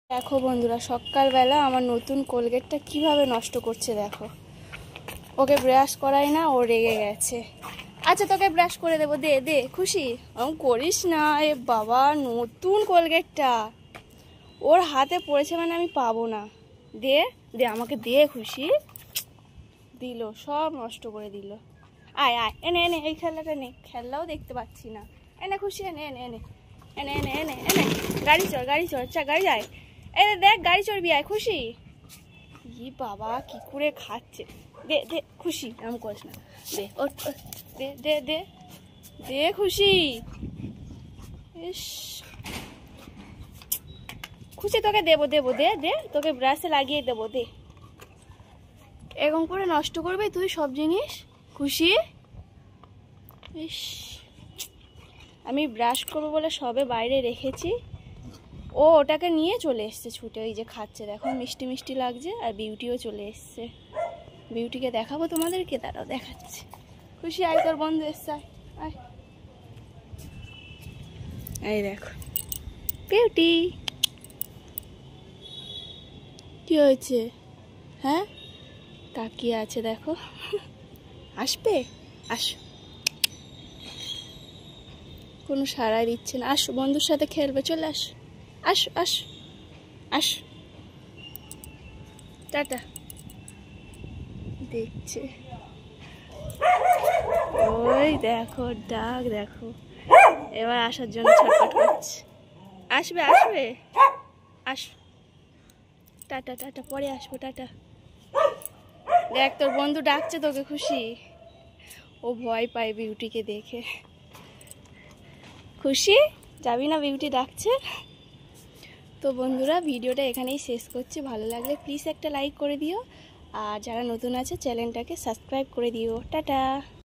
দেখো বন্ধুরা, সকালবেলা আমার নতুন কোলগেটটা কিভাবে নষ্ট করছে দেখো। ওকে ব্রাশ করাই না, ও রেগে গেছে। আচ্ছা তোকে ব্রাশ করে দেবো, দে দে। খুশি? করিস না। এ বাবা, নতুন কোলগেটটা ওর হাতে পড়েছে মানে আমি পাবো না। দে দে আমাকে, দে। খুশি দিল, সব নষ্ট করে দিল। আয় আয়, এনে এনে, এই খেলাটা নে। খেলনাও দেখতে পাচ্ছি না। এনে খুশি, এনে এনে এনে এনে এনে এনে এনে গাড়ি চড়, গাড়ি চড়, গাড়ি যায়। এই দেখ, গাড়ি চড়বি, আয়। খুশি? ই বাবা, কি করে খাচ্ছে। দে দে খুশি, এরকম করিস না। দে ওঠ, দে দে দে দে খুশি। ইস, খুশি তোকে দেবো দেবো, দে দে, তোকে ব্রাশে লাগিয়ে দেবো, দে। এরকম করে নষ্ট করবে তুই সব জিনিস? খুশি? ইস, আমি ব্রাশ করবো বলে সবে বাইরে রেখেছি, ও ওটাকে নিয়ে চলে এসছে ছুটে। ওই যে খাচ্ছে দেখো, মিষ্টি মিষ্টি লাগছে। আর বিউটিও চলে এসছে। বিউটিকে দেখাবো তোমাদেরকে, তারাও দেখাচ্ছে। খুশি, আয়, তোর বন্ধু এসছে, আয়। এই দেখো বিউটি, কি হয়েছে? হ্যাঁ, তাকিয়ে আছে দেখো। আসবে, আসো। কোনো সাড়াই দিচ্ছে না। আসো, বন্ধুর সাথে খেলবে, চলে আসো, আসো আসো আসো। টাটা। দেখছে, ওই দেখো ডাক দেখো। এবার আসার জন্য ছটফট করছে। আসবে আসবে, আসো। টাটা টাটা, পরে আসবো, টাটা। দেখ, তোর বন্ধু ডাকছে তোকে। খুশি? ও ভয় পায় বিউটিকে দেখে। খুশি, যাবি না? বিউটি ডাকছে। তো বন্ধুরা, ভিডিওটা এখানেই শেষ করছি। ভালো লাগলে প্লিজ একটা লাইক করে দিও। আর যারা নতুন আছে চ্যানেলটাকে সাবস্ক্রাইব করে দিও। টাটা।